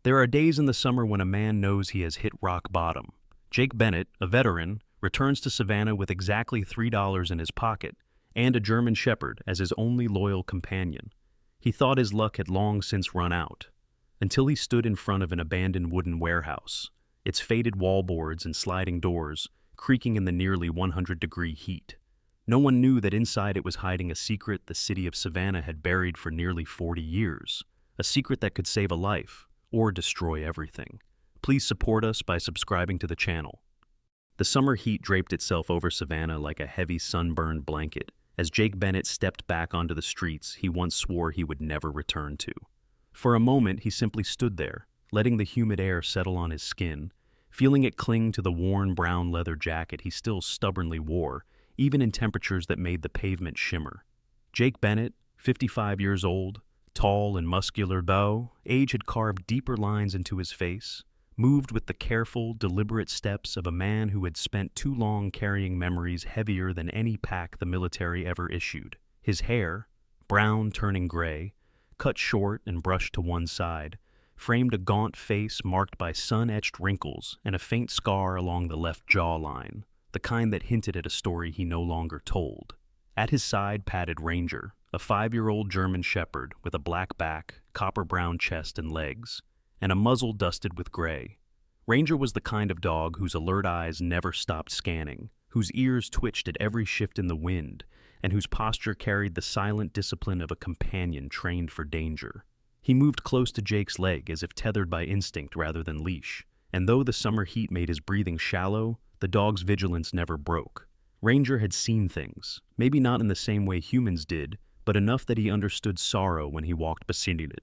There are days in the summer when a man knows he has hit rock bottom. Jake Bennett, a veteran, returns to Savannah with exactly $3 in his pocket and a German Shepherd as his only loyal companion. He thought his luck had long since run out, until he stood in front of an abandoned wooden warehouse, its faded wallboards and sliding doors creaking in the nearly 100-degree heat. No one knew that inside it was hiding a secret the city of Savannah had buried for nearly 40 years, a secret that could save a life or destroy everything. Please support us by subscribing to the channel. The summer heat draped itself over Savannah like a heavy sunburned blanket as Jake Bennett stepped back onto the streets he once swore he would never return to. For a moment, he simply stood there, letting the humid air settle on his skin, feeling it cling to the worn brown leather jacket he still stubbornly wore, even in temperatures that made the pavement shimmer. Jake Bennett, 55 years old, tall and muscular though age had carved deeper lines into his face, moved with the careful, deliberate steps of a man who had spent too long carrying memories heavier than any pack the military ever issued. His hair, brown turning gray, cut short and brushed to one side, framed a gaunt face marked by sun-etched wrinkles and a faint scar along the left jawline, the kind that hinted at a story he no longer told. At his side padded Ranger, a 5-year-old German Shepherd with a black back, copper-brown chest and legs, and a muzzle dusted with gray. Ranger was the kind of dog whose alert eyes never stopped scanning, whose ears twitched at every shift in the wind, and whose posture carried the silent discipline of a companion trained for danger. He moved close to Jake's leg as if tethered by instinct rather than leash, and though the summer heat made his breathing shallow, the dog's vigilance never broke. Ranger had seen things, maybe not in the same way humans did, but enough that he understood sorrow when he walked beside it.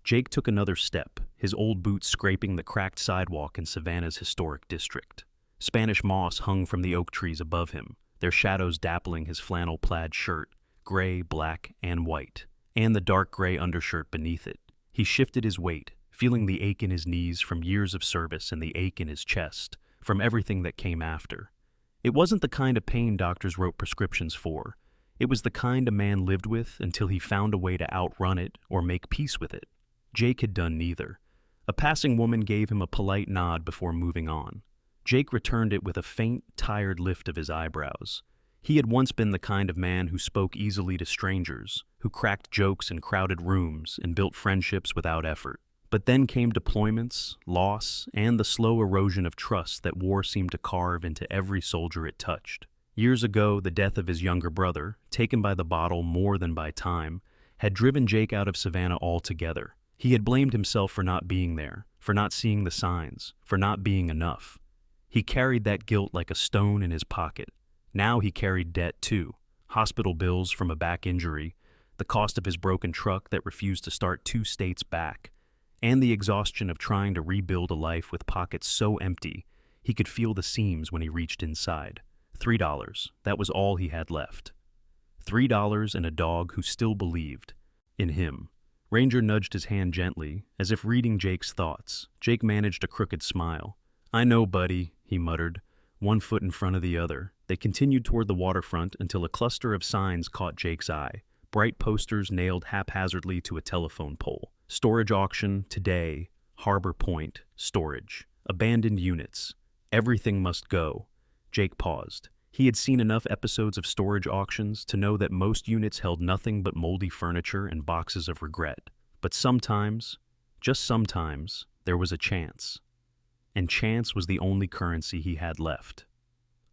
Jake took another step, his old boots scraping the cracked sidewalk in Savannah's historic district. Spanish moss hung from the oak trees above him, their shadows dappling his flannel plaid shirt, gray, black, and white, and the dark gray undershirt beneath it. He shifted his weight, feeling the ache in his knees from years of service and the ache in his chest from everything that came after. It wasn't the kind of pain doctors wrote prescriptions for. It was the kind a man lived with until he found a way to outrun it or make peace with it. Jake had done neither. A passing woman gave him a polite nod before moving on. Jake returned it with a faint, tired lift of his eyebrows. He had once been the kind of man who spoke easily to strangers, who cracked jokes in crowded rooms and built friendships without effort. But then came deployments, loss, and the slow erosion of trust that war seemed to carve into every soldier it touched. Years ago, the death of his younger brother, taken by the bottle more than by time, had driven Jake out of Savannah altogether. He had blamed himself for not being there, for not seeing the signs, for not being enough. He carried that guilt like a stone in his pocket. Now he carried debt too, hospital bills from a back injury, the cost of his broken truck that refused to start 2 states back, and the exhaustion of trying to rebuild a life with pockets so empty he could feel the seams when he reached inside. $3, that was all he had left. $3 and a dog who still believed in him. Ranger nudged his hand gently, as if reading Jake's thoughts. Jake managed a crooked smile. "I know, buddy," he muttered, one foot in front of the other. They continued toward the waterfront until a cluster of signs caught Jake's eye, bright posters nailed haphazardly to a telephone pole. Storage auction, today, Harbor Point, storage, abandoned units. Everything must go. Jake paused. He had seen enough episodes of storage auctions to know that most units held nothing but moldy furniture and boxes of regret. But sometimes, just sometimes, there was a chance. And chance was the only currency he had left.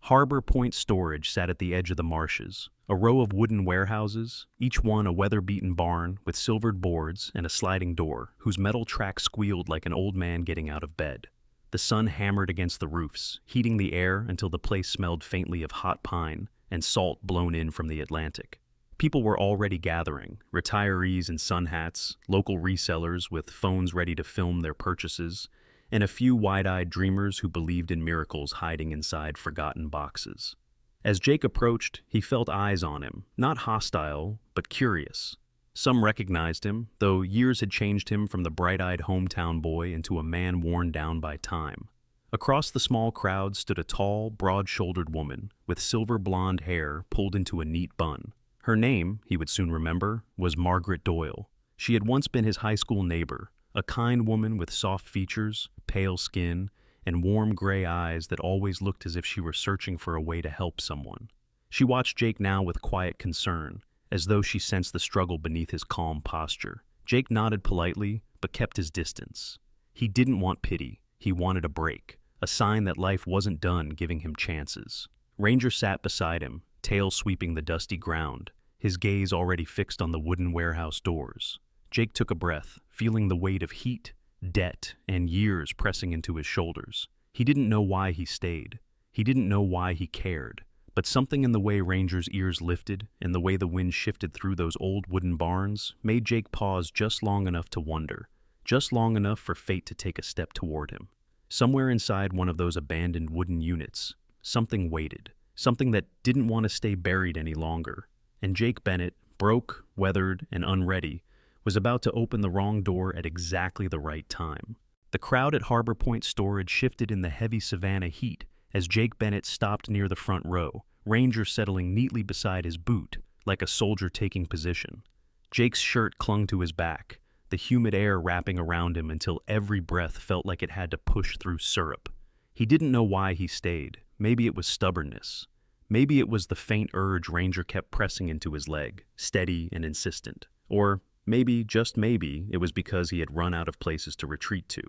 Harbor Point Storage sat at the edge of the marshes, a row of wooden warehouses, each one a weather-beaten barn with silvered boards and a sliding door whose metal track squealed like an old man getting out of bed. The sun hammered against the roofs, heating the air until the place smelled faintly of hot pine and salt blown in from the Atlantic. People were already gathering, retirees in sun hats, local resellers with phones ready to film their purchases, and a few wide-eyed dreamers who believed in miracles hiding inside forgotten boxes. As Jake approached, he felt eyes on him, not hostile, but curious. Some recognized him, though years had changed him from the bright-eyed hometown boy into a man worn down by time. Across the small crowd stood a tall, broad-shouldered woman with silver blonde hair pulled into a neat bun. Her name, he would soon remember, was Margaret Doyle. She had once been his high school neighbor, a kind woman with soft features, pale skin, and warm gray eyes that always looked as if she were searching for a way to help someone. She watched Jake now with quiet concern, as though she sensed the struggle beneath his calm posture. Jake nodded politely, but kept his distance. He didn't want pity, he wanted a break, a sign that life wasn't done giving him chances. Ranger sat beside him, tail sweeping the dusty ground, his gaze already fixed on the wooden warehouse doors. Jake took a breath, feeling the weight of heat, debt, and years pressing into his shoulders. He didn't know why he stayed. He didn't know why he cared. But something in the way Ranger's ears lifted and the way the wind shifted through those old wooden barns made Jake pause just long enough to wonder, just long enough for fate to take a step toward him. Somewhere inside one of those abandoned wooden units, something waited, something that didn't want to stay buried any longer. And Jake Bennett, broke, weathered, and unready, was about to open the wrong door at exactly the right time. The crowd at Harbor Point Storage shifted in the heavy Savannah heat as Jake Bennett stopped near the front row, Ranger settling neatly beside his boot, like a soldier taking position. Jake's shirt clung to his back, the humid air wrapping around him until every breath felt like it had to push through syrup. He didn't know why he stayed. Maybe it was stubbornness. Maybe it was the faint urge Ranger kept pressing into his leg, steady and insistent. Or maybe, just maybe, it was because he had run out of places to retreat to.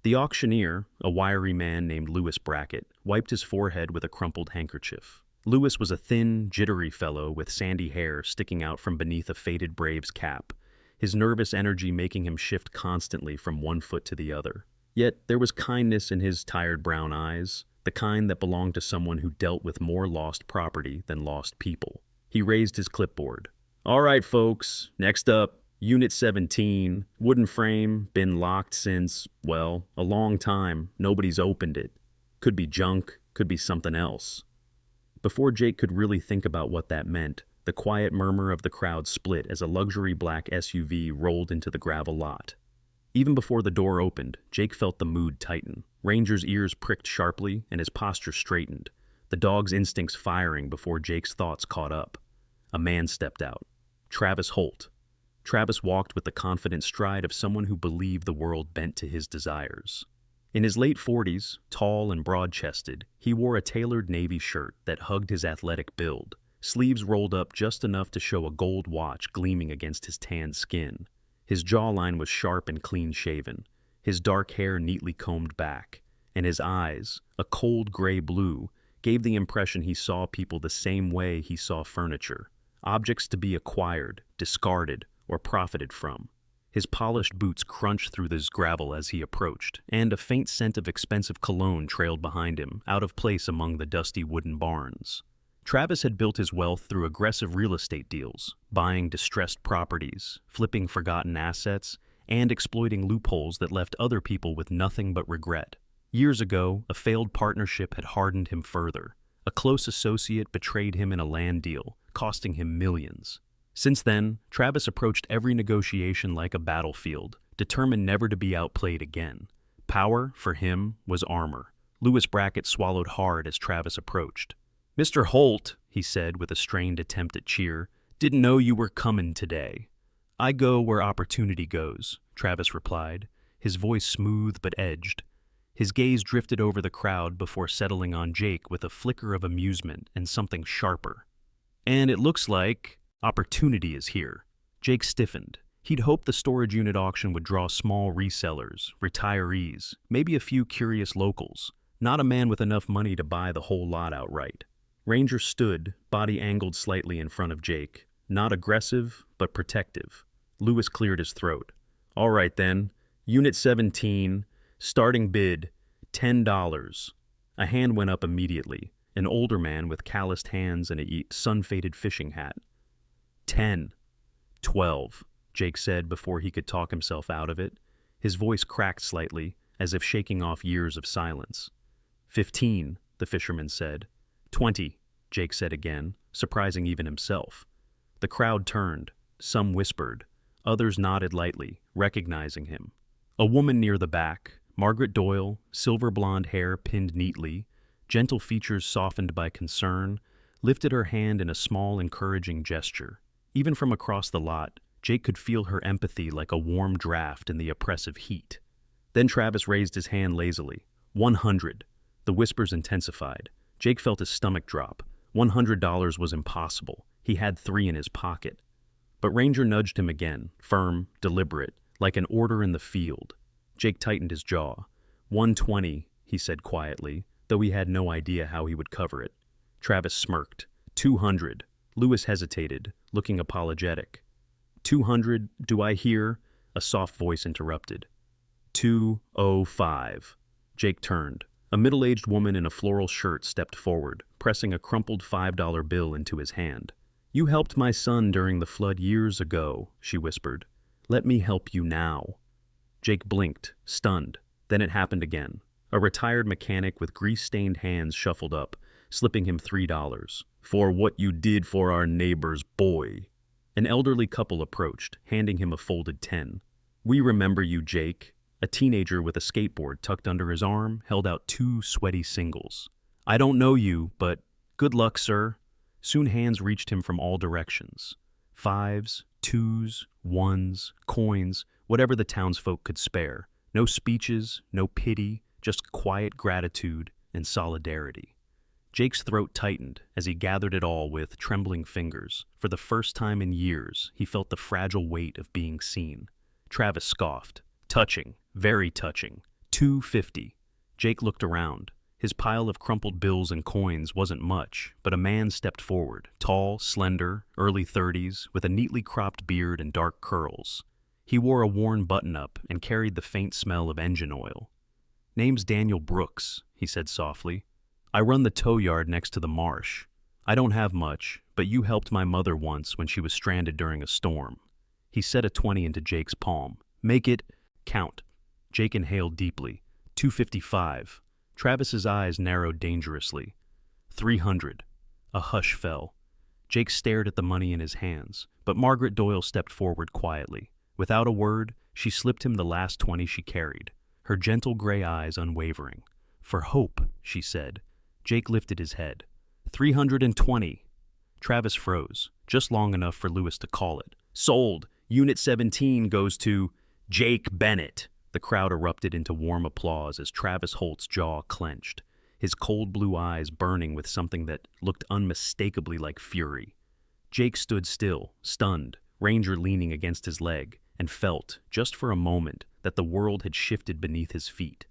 The auctioneer, a wiry man named Lewis Brackett, wiped his forehead with a crumpled handkerchief. Lewis was a thin, jittery fellow with sandy hair sticking out from beneath a faded Braves cap, his nervous energy making him shift constantly from one foot to the other. Yet there was kindness in his tired brown eyes, the kind that belonged to someone who dealt with more lost property than lost people. He raised his clipboard. "All right, folks, next up, Unit 17, wooden frame, been locked since, well, a long time. Nobody's opened it. Could be junk, could be something else." Before Jake could really think about what that meant, the quiet murmur of the crowd split as a luxury black SUV rolled into the gravel lot. Even before the door opened, Jake felt the mood tighten. Ranger's ears pricked sharply and his posture straightened, the dog's instincts firing before Jake's thoughts caught up. A man stepped out. Travis Holt. Travis walked with the confident stride of someone who believed the world bent to his desires. In his late 40s, tall and broad-chested, he wore a tailored navy shirt that hugged his athletic build, sleeves rolled up just enough to show a gold watch gleaming against his tanned skin. His jawline was sharp and clean-shaven, his dark hair neatly combed back, and his eyes, a cold gray blue, gave the impression he saw people the same way he saw furniture, objects to be acquired, discarded, or profited from. His polished boots crunched through this gravel as he approached, and a faint scent of expensive cologne trailed behind him, out of place among the dusty wooden barns. Travis had built his wealth through aggressive real estate deals, buying distressed properties, flipping forgotten assets, and exploiting loopholes that left other people with nothing but regret. Years ago, a failed partnership had hardened him further. A close associate betrayed him in a land deal, costing him millions. Since then, Travis approached every negotiation like a battlefield, determined never to be outplayed again. Power, for him, was armor. Lewis Brackett swallowed hard as Travis approached. "Mr. Holt," he said with a strained attempt at cheer, "didn't know you were comin' today." "I go where opportunity goes," Travis replied, his voice smooth but edged. His gaze drifted over the crowd before settling on Jake with a flicker of amusement and something sharper. "And it looks like opportunity is here." Jake stiffened. He'd hoped the storage unit auction would draw small resellers, retirees, maybe a few curious locals, not a man with enough money to buy the whole lot outright. Ranger stood, body angled slightly in front of Jake, not aggressive, but protective. Lewis cleared his throat. "All right then, Unit 17, starting bid, $10. A hand went up immediately, an older man with calloused hands and a sun-faded fishing hat. 10. 12, Jake said before he could talk himself out of it. His voice cracked slightly, as if shaking off years of silence. 15, the fisherman said. 20, Jake said again, surprising even himself. The crowd turned. Some whispered. Others nodded lightly, recognizing him. A woman near the back, Margaret Doyle, silver blonde hair pinned neatly, gentle features softened by concern, lifted her hand in a small, encouraging gesture. Even from across the lot, Jake could feel her empathy like a warm draft in the oppressive heat. Then Travis raised his hand lazily. 100. The whispers intensified. Jake felt his stomach drop. $100 was impossible. He had 3 in his pocket. But Ranger nudged him again, firm, deliberate, like an order in the field. Jake tightened his jaw. 120, he said quietly, though he had no idea how he would cover it. Travis smirked. 200. Lewis hesitated, looking apologetic. 200, do I hear? A soft voice interrupted. 205. Jake turned. A middle-aged woman in a floral shirt stepped forward, pressing a crumpled $5 bill into his hand. You helped my son during the flood years ago, she whispered. Let me help you now. Jake blinked, stunned. Then it happened again. A retired mechanic with grease-stained hands shuffled up, slipping him $3. For what you did for our neighbor's boy. An elderly couple approached, handing him a folded 10. We remember you, Jake. A teenager with a skateboard tucked under his arm held out 2 sweaty singles. I don't know you, but good luck, sir. Soon hands reached him from all directions. 5s, 2s, 1s, coins, whatever the townsfolk could spare. No speeches, no pity, just quiet gratitude and solidarity. Jake's throat tightened as he gathered it all with trembling fingers. For the first time in years, he felt the fragile weight of being seen. Travis scoffed. Touching, very touching. 250. Jake looked around. His pile of crumpled bills and coins wasn't much, but a man stepped forward, tall, slender, early 30s, with a neatly cropped beard and dark curls. He wore a worn button-up and carried the faint smell of engine oil. Name's Daniel Brooks, he said softly. I run the tow yard next to the marsh. I don't have much, but you helped my mother once when she was stranded during a storm. He set a 20 into Jake's palm. Make it count. Jake inhaled deeply. 255. Travis's eyes narrowed dangerously. 300. A hush fell. Jake stared at the money in his hands, but Margaret Doyle stepped forward quietly. Without a word, she slipped him the last 20 she carried, her gentle gray eyes unwavering. For hope, she said. Jake lifted his head. 320. Travis froze, just long enough for Lewis to call it. Sold. Unit 17 goes to Jake Bennett. The crowd erupted into warm applause as Travis Holt's jaw clenched, his cold blue eyes burning with something that looked unmistakably like fury. Jake stood still, stunned, Ranger leaning against his leg, and felt, just for a moment, that the world had shifted beneath his feet.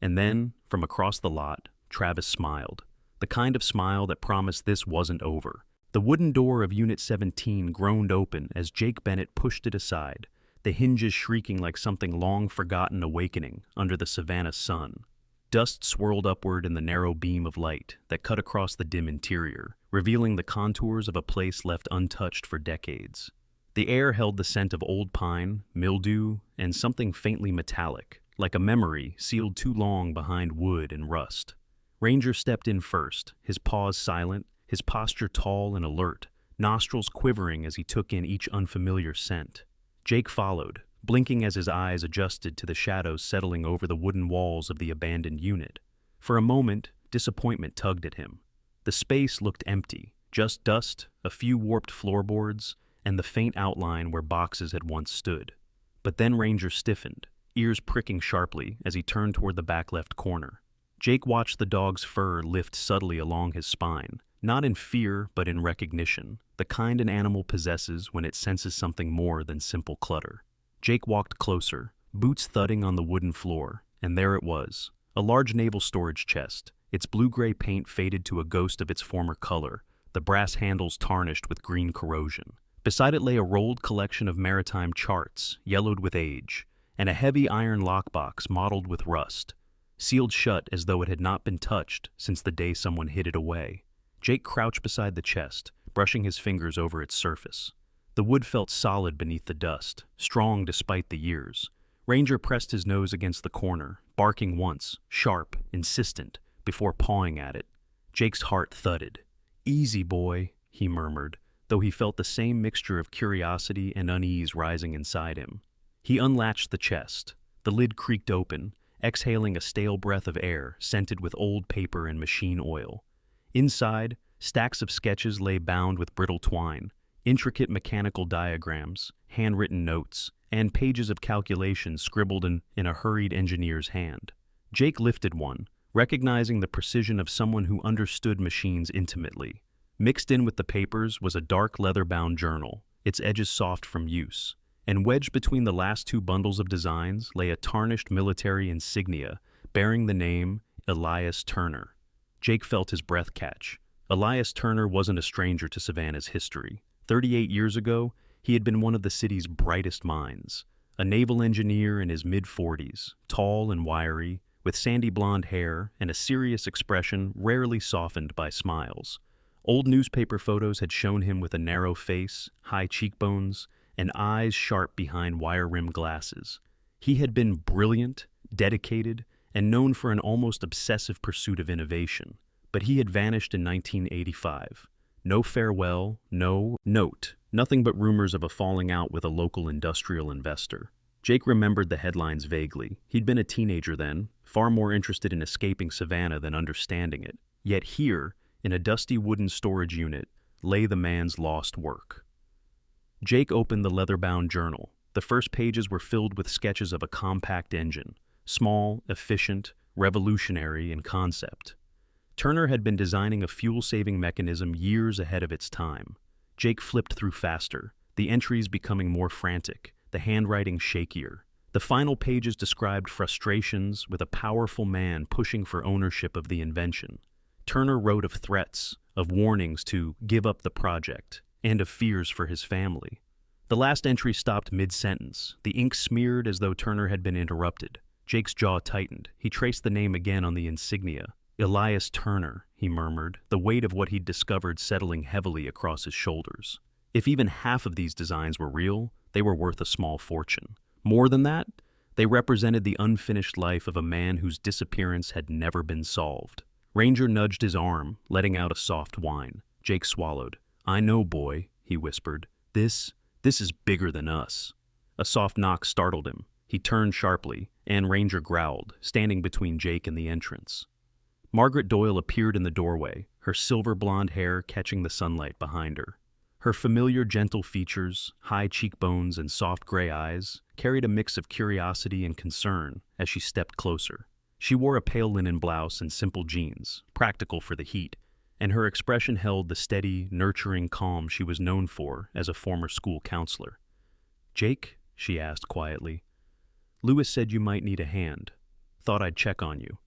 And then, from across the lot, Travis smiled, the kind of smile that promised this wasn't over. The wooden door of Unit 17 groaned open as Jake Bennett pushed it aside, the hinges shrieking like something long forgotten awakening under the Savannah sun. Dust swirled upward in the narrow beam of light that cut across the dim interior, revealing the contours of a place left untouched for decades. The air held the scent of old pine, mildew, and something faintly metallic, like a memory sealed too long behind wood and rust. Ranger stepped in first, his paws silent, his posture tall and alert, nostrils quivering as he took in each unfamiliar scent. Jake followed, blinking as his eyes adjusted to the shadows settling over the wooden walls of the abandoned unit. For a moment, disappointment tugged at him. The space looked empty, just dust, a few warped floorboards, and the faint outline where boxes had once stood. But then Ranger stiffened, ears pricking sharply as he turned toward the back left corner. Jake watched the dog's fur lift subtly along his spine, not in fear but in recognition, the kind an animal possesses when it senses something more than simple clutter. Jake walked closer, boots thudding on the wooden floor, and there it was, a large naval storage chest, its blue-gray paint faded to a ghost of its former color, the brass handles tarnished with green corrosion. Beside it lay a rolled collection of maritime charts, yellowed with age, and a heavy iron lockbox mottled with rust, sealed shut as though it had not been touched since the day someone hid it away. Jake crouched beside the chest, brushing his fingers over its surface. The wood felt solid beneath the dust, strong despite the years. Ranger pressed his nose against the corner, barking once, sharp, insistent, before pawing at it. Jake's heart thudded. Easy, boy, he murmured, though he felt the same mixture of curiosity and unease rising inside him. He unlatched the chest. The lid creaked open, exhaling a stale breath of air scented with old paper and machine oil. Inside, stacks of sketches lay bound with brittle twine, intricate mechanical diagrams, handwritten notes, and pages of calculations scribbled in a hurried engineer's hand. Jake lifted one, recognizing the precision of someone who understood machines intimately. Mixed in with the papers was a dark leather-bound journal, its edges soft from use, and wedged between the last two bundles of designs lay a tarnished military insignia bearing the name Elias Turner. Jake felt his breath catch. Elias Turner wasn't a stranger to Savannah's history. 38 years ago, he had been one of the city's brightest minds, a naval engineer in his mid-40s, tall and wiry, with sandy blonde hair and a serious expression rarely softened by smiles. Old newspaper photos had shown him with a narrow face, high cheekbones, and eyes sharp behind wire-rimmed glasses. He had been brilliant, dedicated, and known for an almost obsessive pursuit of innovation. But he had vanished in 1985. No farewell, no note, nothing but rumors of a falling out with a local industrial investor. Jake remembered the headlines vaguely. He'd been a teenager then, far more interested in escaping Savannah than understanding it. Yet here, in a dusty wooden storage unit, lay the man's lost work. Jake opened the leather-bound journal. The first pages were filled with sketches of a compact engine, small, efficient, revolutionary in concept. Turner had been designing a fuel-saving mechanism years ahead of its time. Jake flipped through faster, the entries becoming more frantic, the handwriting shakier. The final pages described frustrations with a powerful man pushing for ownership of the invention. Turner wrote of threats, of warnings to give up the project, and of fears for his family. The last entry stopped mid-sentence, the ink smeared as though Turner had been interrupted. Jake's jaw tightened. He traced the name again on the insignia. Elias Turner, he murmured, the weight of what he'd discovered settling heavily across his shoulders. If even half of these designs were real, they were worth a small fortune. More than that, they represented the unfinished life of a man whose disappearance had never been solved. Ranger nudged his arm, letting out a soft whine. Jake swallowed. "I know, boy," he whispered. This is bigger than us." A soft knock startled him. He turned sharply, and Ranger growled, standing between Jake and the entrance. Margaret Doyle appeared in the doorway, her silver blonde hair catching the sunlight behind her. Her familiar gentle features, high cheekbones, and soft gray eyes carried a mix of curiosity and concern as she stepped closer. She wore a pale linen blouse and simple jeans, practical for the heat, and her expression held the steady, nurturing calm she was known for as a former school counselor. "Jake?" she asked quietly. "Lewis said you might need a hand. Thought I'd check on you."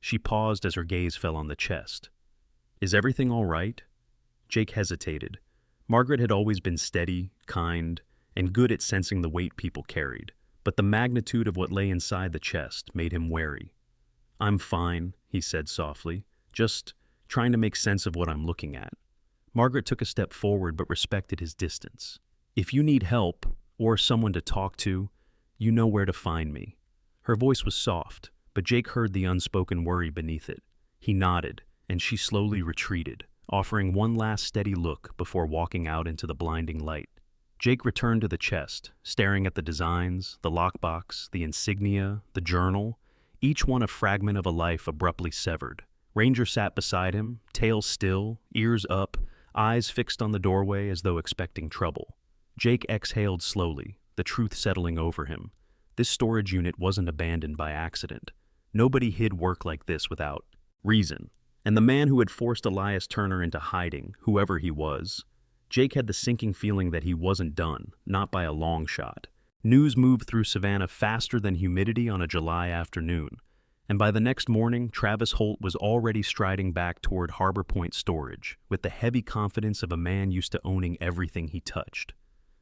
She paused as her gaze fell on the chest. "Is everything all right?" Jake hesitated. Margaret had always been steady, kind, and good at sensing the weight people carried, but the magnitude of what lay inside the chest made him wary. "I'm fine," he said softly, "just trying to make sense of what I'm looking at." Margaret took a step forward but respected his distance. "If you need help, or someone to talk to, you know where to find me." Her voice was soft, but Jake heard the unspoken worry beneath it. He nodded, and she slowly retreated, offering one last steady look before walking out into the blinding light. Jake returned to the chest, staring at the designs, the lockbox, the insignia, the journal, each one a fragment of a life abruptly severed. Ranger sat beside him, tail still, ears up, eyes fixed on the doorway as though expecting trouble. Jake exhaled slowly, the truth settling over him. This storage unit wasn't abandoned by accident. Nobody hid work like this without reason. And the man who had forced Elias Turner into hiding, whoever he was, Jake had the sinking feeling that he wasn't done, not by a long shot. News moved through Savannah faster than humidity on a July afternoon, and by the next morning, Travis Holt was already striding back toward Harbor Point Storage, with the heavy confidence of a man used to owning everything he touched.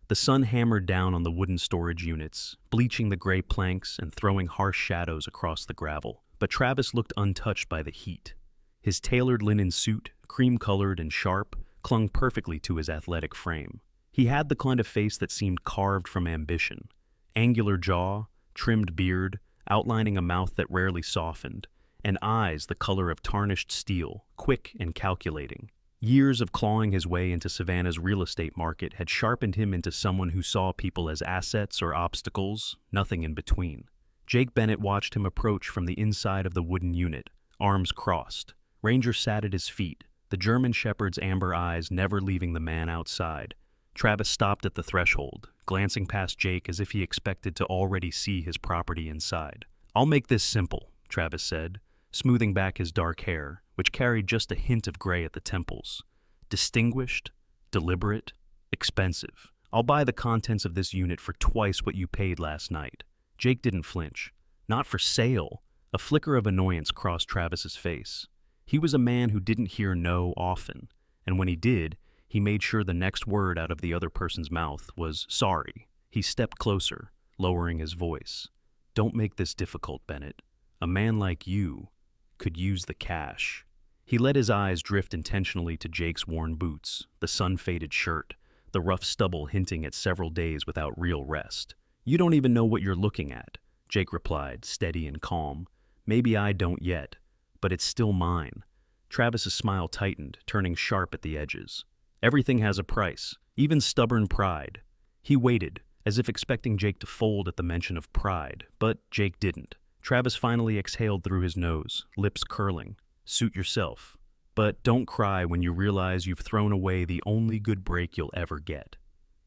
The sun hammered down on the wooden storage units, bleaching the gray planks and throwing harsh shadows across the gravel, but Travis looked untouched by the heat. His tailored linen suit, cream-colored and sharp, clung perfectly to his athletic frame. He had the kind of face that seemed carved from ambition. Angular jaw, trimmed beard, outlining a mouth that rarely softened, and eyes the color of tarnished steel, quick and calculating. Years of clawing his way into Savannah's real estate market had sharpened him into someone who saw people as assets or obstacles, nothing in between. Jake Bennett watched him approach from the inside of the wooden unit, arms crossed. Ranger sat at his feet, the German shepherd's amber eyes never leaving the man outside. Travis stopped at the threshold, glancing past Jake as if he expected to already see his property inside. "I'll make this simple," Travis said, smoothing back his dark hair, which carried just a hint of gray at the temples. "Distinguished, deliberate, expensive. I'll buy the contents of this unit for twice what you paid last night." Jake didn't flinch. "Not for sale." A flicker of annoyance crossed Travis's face. He was a man who didn't hear no often, and when he did, he made sure the next word out of the other person's mouth was sorry. He stepped closer, lowering his voice. "Don't make this difficult, Bennett. A man like you could use the cash." He let his eyes drift intentionally to Jake's worn boots, the sun-faded shirt, the rough stubble hinting at several days without real rest. "You don't even know what you're looking at," Jake replied, steady and calm. "Maybe I don't yet, but it's still mine." Travis's smile tightened, turning sharp at the edges. "Everything has a price, even stubborn pride." He waited, as if expecting Jake to fold at the mention of pride, but Jake didn't. Travis finally exhaled through his nose, lips curling. "Suit yourself. But don't cry when you realize you've thrown away the only good break you'll ever get."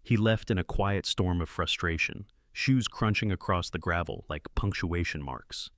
He left in a quiet storm of frustration, shoes crunching across the gravel like punctuation marks.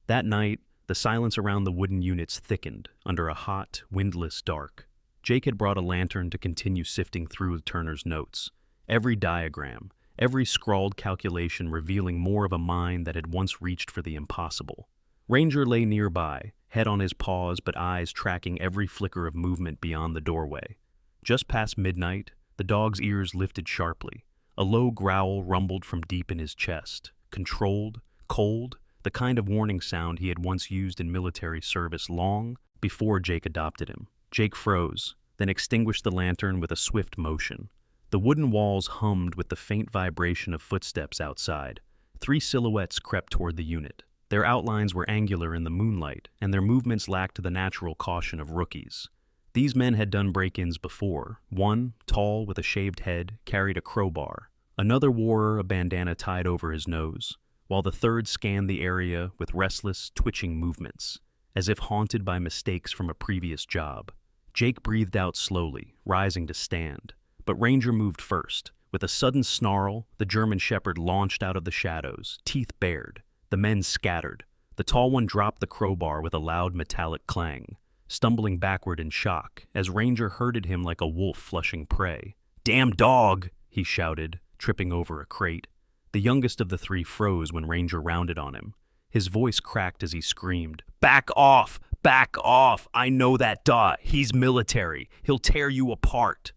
That night, the silence around the wooden units thickened under a hot, windless dark. Jake had brought a lantern to continue sifting through Turner's notes. Every diagram, every scrawled calculation revealing more of a mind that had once reached for the impossible. Ranger lay nearby, head on his paws but eyes tracking every flicker of movement beyond the doorway. Just past midnight, the dog's ears lifted sharply. A low growl rumbled from deep in his chest, controlled, cold, the kind of warning sound he had once used in military service long before Jake adopted him. Jake froze, then extinguished the lantern with a swift motion. The wooden walls hummed with the faint vibration of footsteps outside. 3 silhouettes crept toward the unit. Their outlines were angular in the moonlight, and their movements lacked the natural caution of rookies. These men had done break-ins before. One, tall with a shaved head, carried a crowbar. Another wore a bandana tied over his nose, while the third scanned the area with restless, twitching movements, as if haunted by mistakes from a previous job. Jake breathed out slowly, rising to stand. But Ranger moved first. With a sudden snarl, the German shepherd launched out of the shadows, teeth bared. The men scattered. The tall one dropped the crowbar with a loud metallic clang, stumbling backward in shock as Ranger herded him like a wolf flushing prey. "Damn dog!" he shouted, tripping over a crate. The youngest of the 3 froze when Ranger rounded on him. His voice cracked as he screamed, "Back off! Back off! I know that dog. He's military. He'll tear you apart."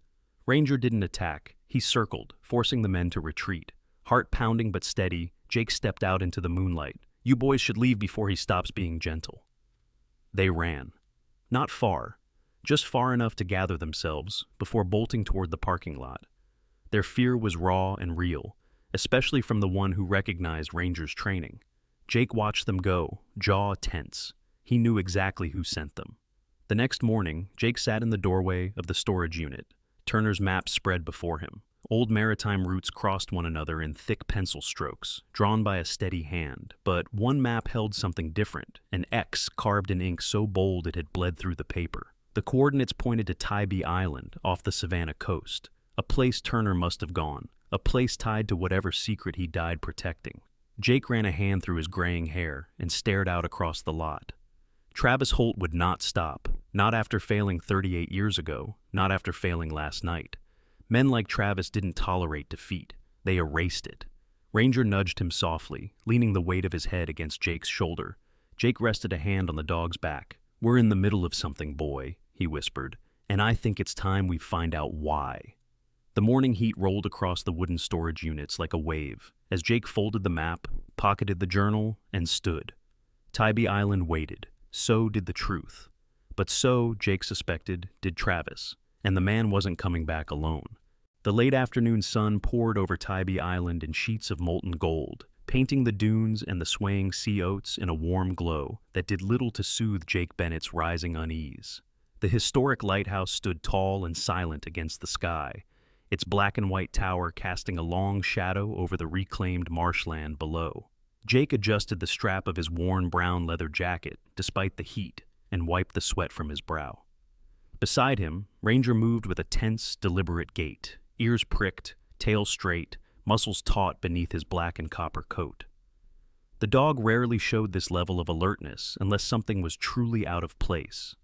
Ranger didn't attack. He circled, forcing the men to retreat. Heart pounding but steady, Jake stepped out into the moonlight. "You boys should leave before he stops being gentle." They ran. Not far, just far enough to gather themselves before bolting toward the parking lot. Their fear was raw and real, especially from the one who recognized Ranger's training. Jake watched them go, jaw tense. He knew exactly who sent them. The next morning, Jake sat in the doorway of the storage unit. Turner's map spread before him. Old maritime routes crossed one another in thick pencil strokes, drawn by a steady hand. But one map held something different, an X carved in ink so bold it had bled through the paper. The coordinates pointed to Tybee Island off the Savannah coast, a place Turner must have gone, a place tied to whatever secret he died protecting. Jake ran a hand through his graying hair and stared out across the lot. Travis Holt would not stop, not after failing 38 years ago, not after failing last night. Men like Travis didn't tolerate defeat. They erased it. Ranger nudged him softly, leaning the weight of his head against Jake's shoulder. Jake rested a hand on the dog's back. "We're in the middle of something, boy," he whispered, "and I think it's time we find out why." The morning heat rolled across the wooden storage units like a wave, as Jake folded the map, pocketed the journal, and stood. Tybee Island waited. So did the truth. But so, Jake suspected, did Travis, and the man wasn't coming back alone. The late afternoon sun poured over Tybee Island in sheets of molten gold, painting the dunes and the swaying sea oats in a warm glow that did little to soothe Jake Bennett's rising unease. The historic lighthouse stood tall and silent against the sky, its black and white tower casting a long shadow over the reclaimed marshland below. Jake adjusted the strap of his worn brown leather jacket, despite the heat, and wiped the sweat from his brow. Beside him, Ranger moved with a tense, deliberate gait, ears pricked, tail straight, muscles taut beneath his black and copper coat. The dog rarely showed this level of alertness unless something was truly out of place.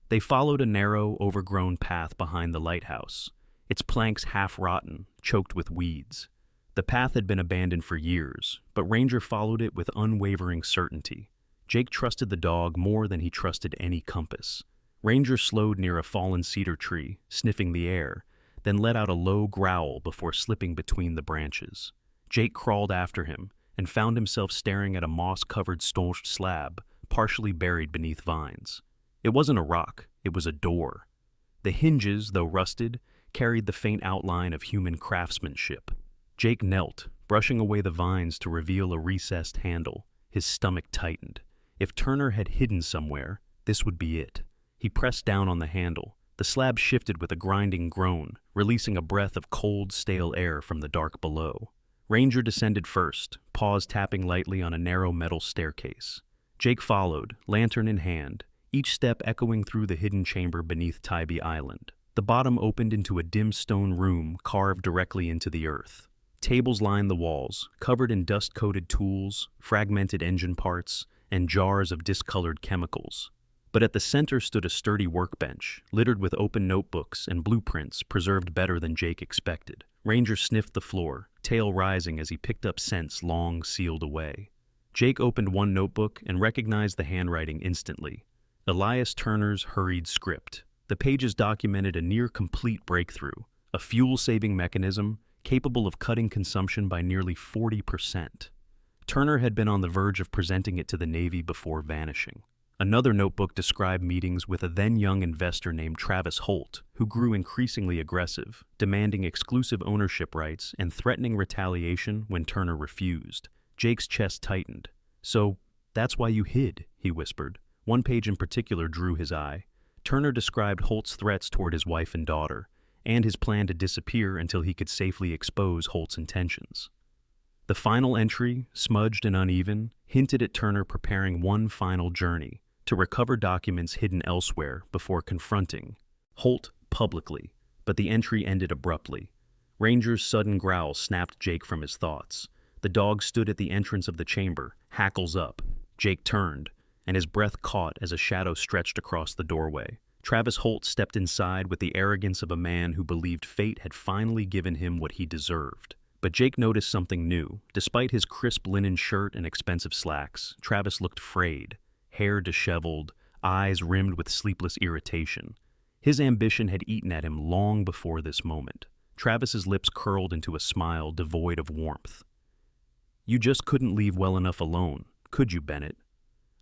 They followed a narrow, overgrown path behind the lighthouse, its planks half-rotten, choked with weeds. The path had been abandoned for years, but Ranger followed it with unwavering certainty. Jake trusted the dog more than he trusted any compass. Ranger slowed near a fallen cedar tree, sniffing the air, then let out a low growl before slipping between the branches. Jake crawled after him and found himself staring at a moss-covered stone slab, partially buried beneath vines. It wasn't a rock, it was a door. The hinges, though rusted, carried the faint outline of human craftsmanship. Jake knelt, brushing away the vines to reveal a recessed handle. His stomach tightened. If Turner had hidden somewhere, this would be it. He pressed down on the handle. The slab shifted with a grinding groan, releasing a breath of cold, stale air from the dark below. Ranger descended first, paws tapping lightly on a narrow metal staircase. Jake followed, lantern in hand, each step echoing through the hidden chamber beneath Tybee Island. The bottom opened into a dim stone room carved directly into the earth. Tables lined the walls, covered in dust-coated tools, fragmented engine parts, and jars of discolored chemicals. But at the center stood a sturdy workbench, littered with open notebooks and blueprints preserved better than Jake expected. Ranger sniffed the floor, tail rising as he picked up scents long sealed away. Jake opened one notebook and recognized the handwriting instantly. Elias Turner's hurried script. The pages documented a near-complete breakthrough, a fuel-saving mechanism capable of cutting consumption by nearly 40%. Turner had been on the verge of presenting it to the Navy before vanishing. Another notebook described meetings with a then-young investor named Travis Holt, who grew increasingly aggressive, demanding exclusive ownership rights and threatening retaliation when Turner refused. Jake's chest tightened. "So, that's why you hid," he whispered. One page in particular drew his eye. Turner described Holt's threats toward his wife and daughter, and his plan to disappear until he could safely expose Holt's intentions. The final entry, smudged and uneven, hinted at Turner preparing one final journey, to recover documents hidden elsewhere before confronting Holt publicly, but the entry ended abruptly. Ranger's sudden growl snapped Jake from his thoughts. The dog stood at the entrance of the chamber, hackles up. Jake turned, and his breath caught as a shadow stretched across the doorway. Travis Holt stepped inside with the arrogance of a man who believed fate had finally given him what he deserved. But Jake noticed something new. Despite his crisp linen shirt and expensive slacks, Travis looked frayed, hair disheveled, eyes rimmed with sleepless irritation. His ambition had eaten at him long before this moment. Travis's lips curled into a smile devoid of warmth. "You just couldn't leave well enough alone, could you, Bennett?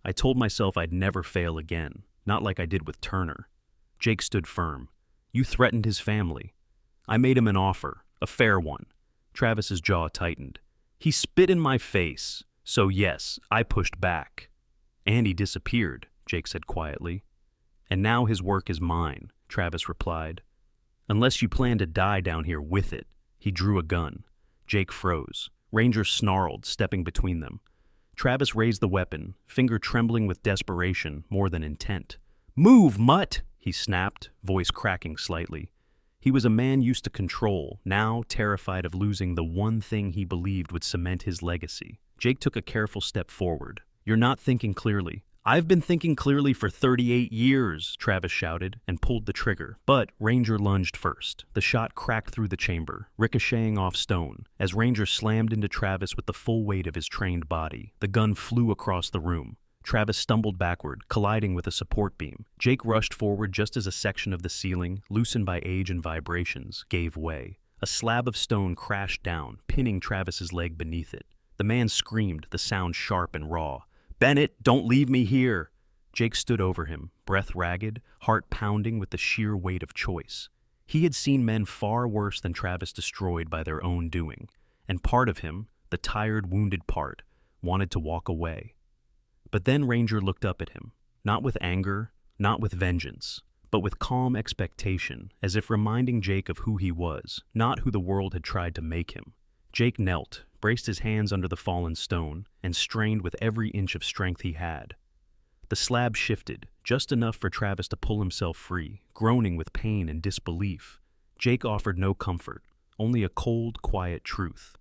I told myself I'd never fail again, not like I did with Turner." Jake stood firm. "You threatened his family. I made him an offer, a fair one." Travis's jaw tightened. "He spit in my face, so yes, I pushed back." "And he disappeared," Jake said quietly. "And now his work is mine," Travis replied. "Unless you plan to die down here with it." He drew a gun. Jake froze. Ranger snarled, stepping between them. Travis raised the weapon, finger trembling with desperation more than intent. "Move, mutt!" he snapped, voice cracking slightly. He was a man used to control, now terrified of losing the one thing he believed would cement his legacy. Jake took a careful step forward. "You're not thinking clearly." "I've been thinking clearly for 38 years, Travis shouted and pulled the trigger. But Ranger lunged first. The shot cracked through the chamber, ricocheting off stone. As Ranger slammed into Travis with the full weight of his trained body, the gun flew across the room. Travis stumbled backward, colliding with a support beam. Jake rushed forward just as a section of the ceiling, loosened by age and vibrations, gave way. A slab of stone crashed down, pinning Travis's leg beneath it. The man screamed, the sound sharp and raw. "Bennett, don't leave me here!" Jake stood over him, breath ragged, heart pounding with the sheer weight of choice. He had seen men far worse than Travis destroyed by their own doing, and part of him, the tired, wounded part, wanted to walk away. But then Ranger looked up at him, not with anger, not with vengeance, but with calm expectation, as if reminding Jake of who he was, not who the world had tried to make him. Jake knelt, braced his hands under the fallen stone, and strained with every inch of strength he had. The slab shifted, just enough for Travis to pull himself free, groaning with pain and disbelief. Jake offered no comfort, only a cold, quiet truth.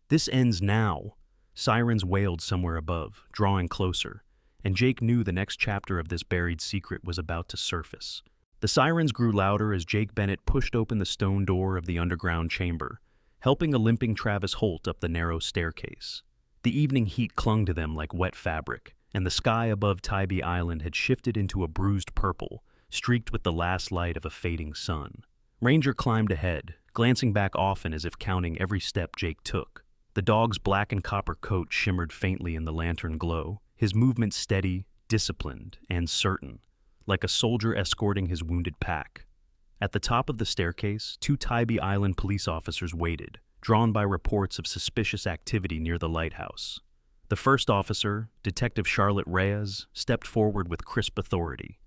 "This ends now." Sirens wailed somewhere above, drawing closer, and Jake knew the next chapter of this buried secret was about to surface. The sirens grew louder as Jake Bennett pushed open the stone door of the underground chamber, helping a limping Travis Holt up the narrow staircase. The evening heat clung to them like wet fabric, and the sky above Tybee Island had shifted into a bruised purple, streaked with the last light of a fading sun. Ranger climbed ahead, glancing back often as if counting every step Jake took. The dog's black and copper coat shimmered faintly in the lantern glow, his movement steady, disciplined, and certain, like a soldier escorting his wounded pack. At the top of the staircase, 2 Tybee Island police officers waited, drawn by reports of suspicious activity near the lighthouse. The first officer, Detective Charlotte Reyes, stepped forward with crisp authority.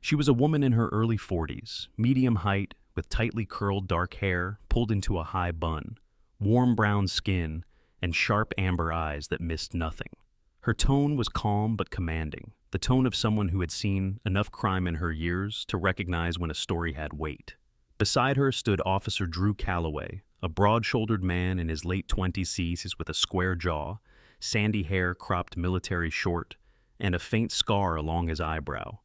She was a woman in her early 40s, medium height, with tightly curled dark hair pulled into a high bun, warm brown skin, and sharp amber eyes that missed nothing. Her tone was calm but commanding, the tone of someone who had seen enough crime in her years to recognize when a story had weight. Beside her stood Officer Drew Calloway, a broad-shouldered man in his late 20s with a square jaw, sandy hair cropped military short, and a faint scar along his eyebrow.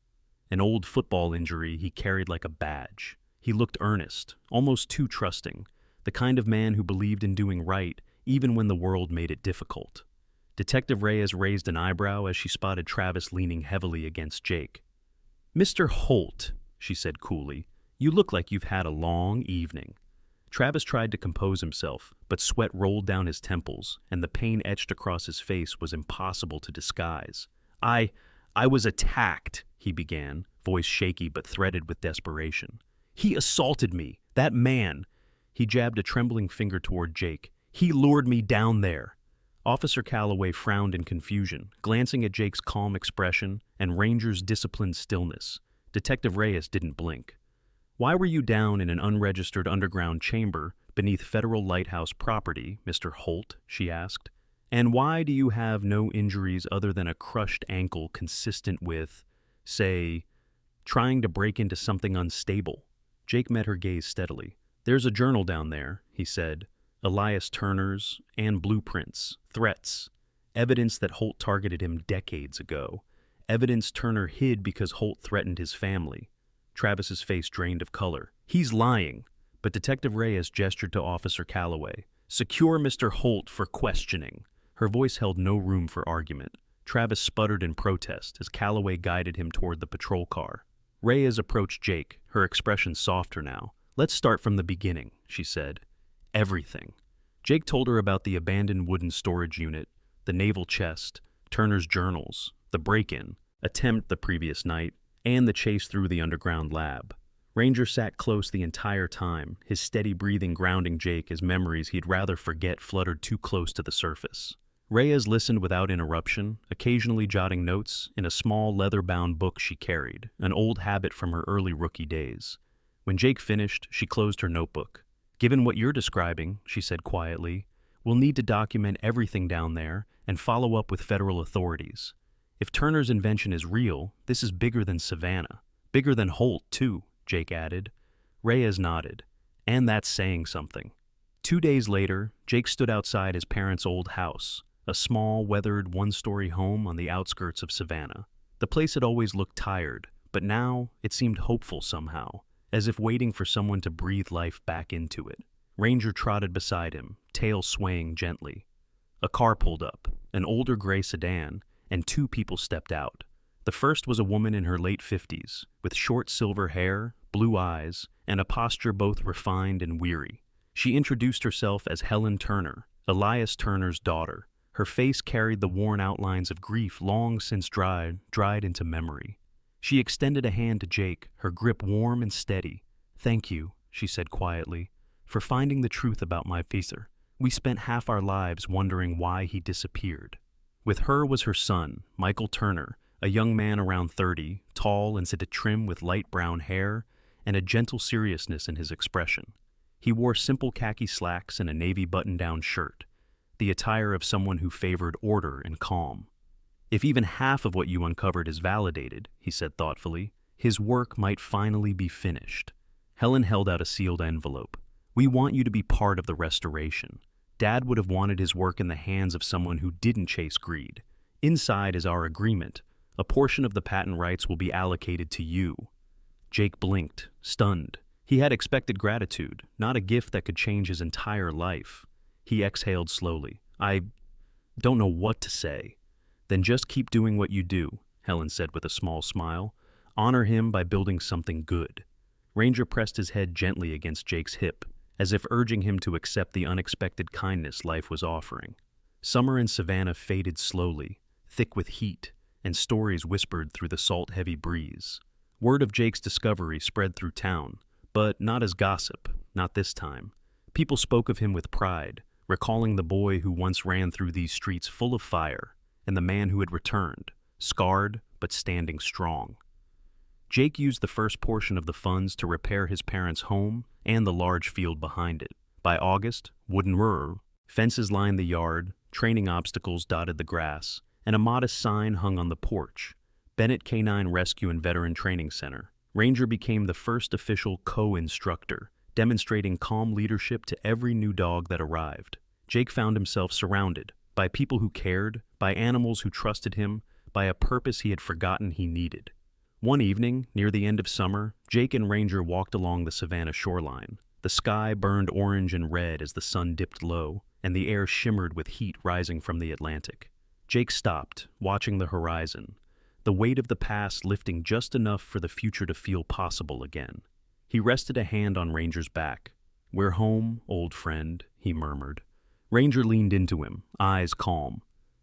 An old football injury he carried like a badge. He looked earnest, almost too trusting, the kind of man who believed in doing right even when the world made it difficult. Detective Reyes raised an eyebrow as she spotted Travis leaning heavily against Jake. "Mr. Holt," she said coolly, "you look like you've had a long evening." Travis tried to compose himself, but sweat rolled down his temples, and the pain etched across his face was impossible to disguise. I was attacked," he began, voice shaky but threaded with desperation. "He assaulted me, that man." He jabbed a trembling finger toward Jake. "He lured me down there." Officer Calloway frowned in confusion, glancing at Jake's calm expression and Ranger's disciplined stillness. Detective Reyes didn't blink. "Why were you down in an unregistered underground chamber beneath federal lighthouse property, Mr. Holt?" she asked. "And why do you have no injuries other than a crushed ankle consistent with, say, trying to break into something unstable?" Jake met her gaze steadily. "There's a journal down there," he said. "Elias Turner's, and blueprints, threats, evidence that Holt targeted him decades ago, evidence Turner hid because Holt threatened his family." Travis's face drained of color. "He's lying." But Detective Reyes gestured to Officer Calloway. "Secure Mr. Holt for questioning." Her voice held no room for argument. Travis sputtered in protest as Calloway guided him toward the patrol car. Reyes approached Jake, her expression softer now. "Let's start from the beginning," she said. "Everything." Jake told her about the abandoned wooden storage unit, the naval chest, Turner's journals, the break-in, attempt the previous night, and the chase through the underground lab. Ranger sat close the entire time, his steady breathing grounding Jake as memories he'd rather forget fluttered too close to the surface. Reyes listened without interruption, occasionally jotting notes in a small leather-bound book she carried, an old habit from her early rookie days. When Jake finished, she closed her notebook. "Given what you're describing," she said quietly, "we'll need to document everything down there and follow up with federal authorities. If Turner's invention is real, this is bigger than Savannah. Bigger than Holt, too," Jake added. Reyes nodded. "And that's saying something." 2 days later, Jake stood outside his parents' old house, a small, weathered, one-story home on the outskirts of Savannah. The place had always looked tired, but now it seemed hopeful somehow, as if waiting for someone to breathe life back into it. Ranger trotted beside him, tail swaying gently. A car pulled up, an older gray sedan, and 2 people stepped out. The first was a woman in her late 50s, with short silver hair, blue eyes, and a posture both refined and weary. She introduced herself as Helen Turner, Elias Turner's daughter. Her face carried the worn outlines of grief long since dried into memory. She extended a hand to Jake, her grip warm and steady. "Thank you," she said quietly, "for finding the truth about my father. We spent half our lives wondering why he disappeared." With her was her son, Michael Turner, a young man around 30, tall and trim with light brown hair and a gentle seriousness in his expression. He wore simple khaki slacks and a navy button-down shirt, the attire of someone who favored order and calm. If even half of what you uncovered is validated, he said thoughtfully, his work might finally be finished. Helen held out a sealed envelope. We want you to be part of the restoration. Dad would have wanted his work in the hands of someone who didn't chase greed. Inside is our agreement. A portion of the patent rights will be allocated to you. Jake blinked, stunned. He had expected gratitude, not a gift that could change his entire life. He exhaled slowly. I don't know what to say. Then just keep doing what you do, Helen said with a small smile. Honor him by building something good. Ranger pressed his head gently against Jake's hip, as if urging him to accept the unexpected kindness life was offering. Summer in Savannah faded slowly, thick with heat, and stories whispered through the salt-heavy breeze. Word of Jake's discovery spread through town, but not as gossip, not this time. People spoke of him with pride, recalling the boy who once ran through these streets full of fire, and the man who had returned, scarred but standing strong. Jake used the first portion of the funds to repair his parents' home and the large field behind it. By August, wooden fences lined the yard, training obstacles dotted the grass, and a modest sign hung on the porch. Bennett Canine Rescue and Veteran Training Center. Ranger became the first official co-instructor, demonstrating calm leadership to every new dog that arrived. Jake found himself surrounded by people who cared, by animals who trusted him, by a purpose he had forgotten he needed. One evening, near the end of summer, Jake and Ranger walked along the Savannah shoreline. The sky burned orange and red as the sun dipped low, and the air shimmered with heat rising from the Atlantic. Jake stopped, watching the horizon, the weight of the past lifting just enough for the future to feel possible again. He rested a hand on Ranger's back. "We're home, old friend," he murmured. Ranger leaned into him, eyes calm,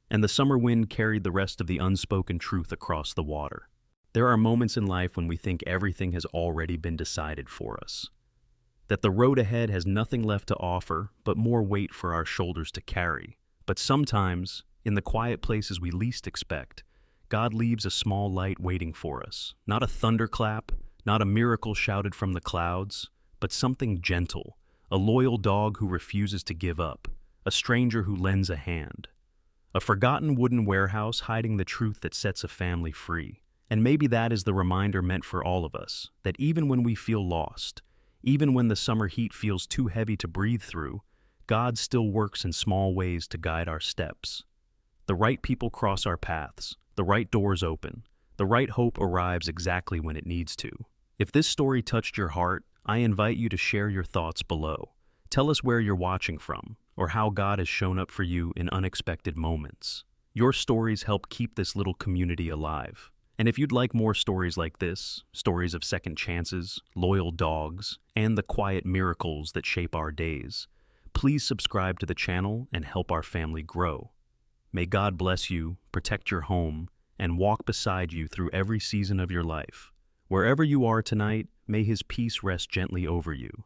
and the summer wind carried the rest of the unspoken truth across the water. There are moments in life when we think everything has already been decided for us, that the road ahead has nothing left to offer but more weight for our shoulders to carry. But sometimes, in the quiet places we least expect, God leaves a small light waiting for us. Not a thunderclap, not a miracle shouted from the clouds, but something gentle, a loyal dog who refuses to give up, a stranger who lends a hand. A forgotten wooden warehouse hiding the truth that sets a family free. And maybe that is the reminder meant for all of us, that even when we feel lost, even when the summer heat feels too heavy to breathe through, God still works in small ways to guide our steps. The right people cross our paths, the right doors open, the right hope arrives exactly when it needs to. If this story touched your heart, I invite you to share your thoughts below. Tell us where you're watching from, or how God has shown up for you in unexpected moments. Your stories help keep this little community alive. And if you'd like more stories like this, stories of second chances, loyal dogs, and the quiet miracles that shape our days, please subscribe to the channel and help our family grow. May God bless you, protect your home, and walk beside you through every season of your life. Wherever you are tonight, may His peace rest gently over you.